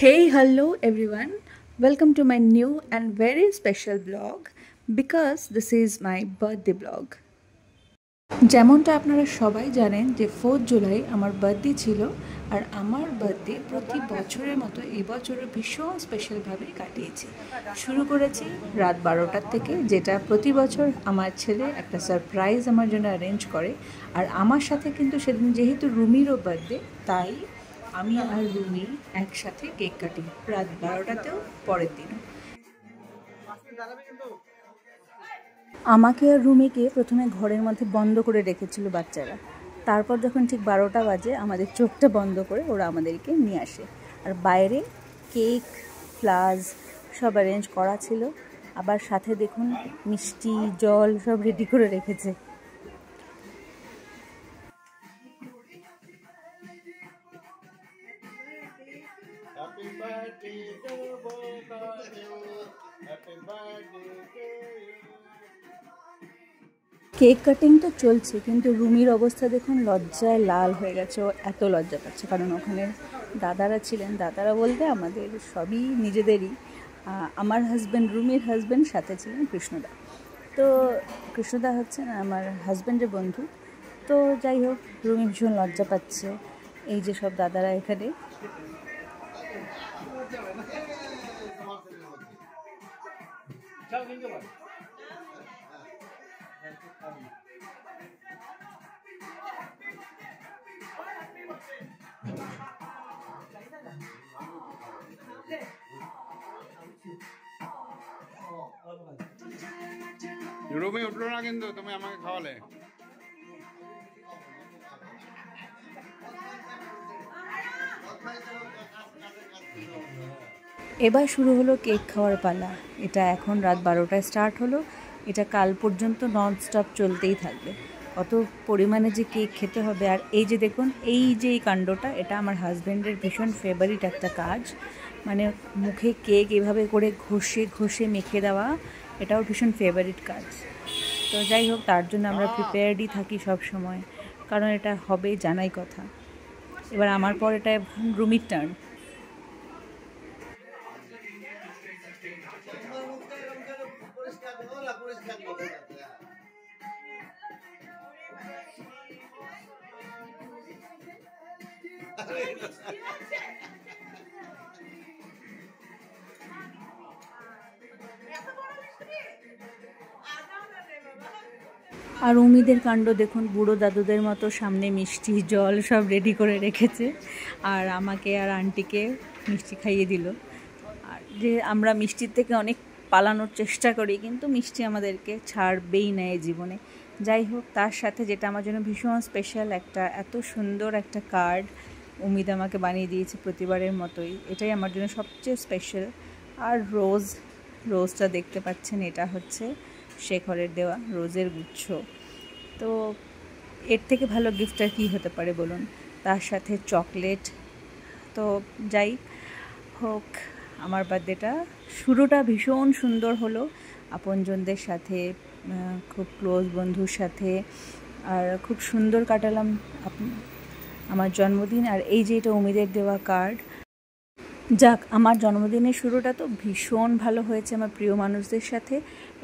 Hey, hello everyone. Welcome to my new and very special vlog because this is my birthday vlog. যেমনটা আপনারা সবাই জানেন যে 4th July আমার বার্থডে ছিল আর আমার বার্থডে প্রতি বছরের মতো এবছরও ভীষণ স্পেশালভাবে কাটিয়েছি। শুরু করেছি রাত 12টার থেকে, যেটা প্রতি বছর আমার ছেলে একটা সারপ্রাইজ আমার জন্য অ্যারেঞ্জ করে। আর আমার সাথে কিন্তু সেদিন যেহেতু রুমিরও বার্থডে, তাই আমি আর রুমি একসাথে কেক কাটি রাত 12টাতেও পরের দিন। আমাকে আর রুমিকে প্রথমে ঘরের মধ্যে বন্ধ করে রেখেছিল বাচ্চারা। তারপর যখন ঠিক 12টা বাজে আমাদের চোখটা বন্ধ করে ওরা আমাদেরকে নিয়ে আসে। আর বাইরে কেক, ফ্লাওয়ার্স সব অ্যারেঞ্জ করা ছিল। আবার সাথে দেখুন মিষ্টি, জল সব রেডি করে রেখেছে। Happy birthday to both of you. Happy birthday to you. Cake cutting তো চলছে, কিন্তু রুমির অবস্থা দেখুন লজ্জায় লাল হয়ে গেছে। ও এত লজ্জা পাচ্ছে, কারণ ওখানে দাদারা ছিলেন। দাদারা বলতে আমাদের সবই নিজেদেরই। আমার হাজব্যান্ড, রুমির হাজব্যান্ড, সাথে ছিলেন কৃষ্ণদা। তো কৃষ্ণদা হচ্ছেন আমার হাজব্যান্ডের বন্ধু। তো যাই হোক, রুমি ভীষণ লজ্জা পাচ্ছে। এই যে সব দাদারা এখানে। রুমি উঠলো না, কিন্তু তুমি আমাকে খাওয়ালে। এবার শুরু হলো কেক খাওয়ার পালা। এটা এখন রাত 12টায় স্টার্ট হলো। এটা কাল পর্যন্ত নন স্টপ চলতেই থাকবে। কত পরিমাণে যে কেক খেতে হবে। আর এই যে দেখুন, এই যে এই কাণ্ডটা, এটা আমার হাজব্যান্ডের ভীষণ ফেভারিট একটা কাজ। মানে মুখে কেক এভাবে করে ঘষে ঘষে মেখে দেওয়া, এটাও ভীষণ ফেভারিট কাজ। তো যাই হোক, তার জন্য আমরা প্রিপেয়ার্ডই থাকি সব সময়, কারণ এটা হবে জানাই কথা। এবার আমার পর এটা রুমির টার্ন। আর উমিদের কাণ্ড দেখুন, বুড়ো দাদুদের মতো সামনে মিষ্টি, জল সব রেডি করে রেখেছে। আর আমাকে আর আন্টিকে মিষ্টি খাইয়ে দিল। আর যে আমরা মিষ্টির থেকে অনেক পালানোর চেষ্টা করি, কিন্তু মিষ্টি আমাদেরকে ছাড়বেই না এই জীবনে। যাই হোক, তার সাথে যেটা আমার জন্য ভীষণ স্পেশাল, একটা এত সুন্দর একটা কার্ড উমিদ আমাকে বানিয়ে দিয়েছে প্রতিবারের মতোই। এটাই আমার জন্য সবচেয়ে স্পেশাল। আর রোজটা দেখতে পাচ্ছেন, এটা হচ্ছে শেখরের দেওয়া রোজের গুচ্ছ। তো এর থেকে ভালো গিফট আর কী হতে পারে বলুন। তার সাথে চকলেট। তো যাই হোক, আমার বার্থডেটা শুরুটা ভীষণ সুন্দর হলো, আপনজনদের সাথে, খুব ক্লোজ বন্ধুর সাথে। আর খুব সুন্দর কাটালাম আমার জন্মদিন। আর এই যে এটা উমিদের দেওয়া কার্ড। যাক, আমার জন্মদিনের শুরুটা তো ভীষণ ভালো হয়েছে আমার প্রিয় মানুষদের সাথে,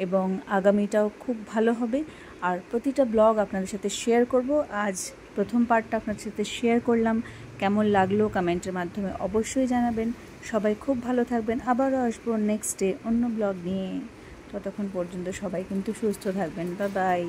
এবং আগামীটাও খুব ভালো হবে। আর প্রতিটা ব্লগ আপনাদের সাথে শেয়ার করব। আজ প্রথম পার্টটা আপনাদের সাথে শেয়ার করলাম। কেমন লাগলো কমেন্টের মাধ্যমে অবশ্যই জানাবেন। সবাই খুব ভালো থাকবেন। আবারও আসবো নেক্সট ডে অন্য ব্লগ নিয়ে। ততক্ষণ পর্যন্ত সবাই কিন্তু সুস্থ থাকবেন। Bye bye.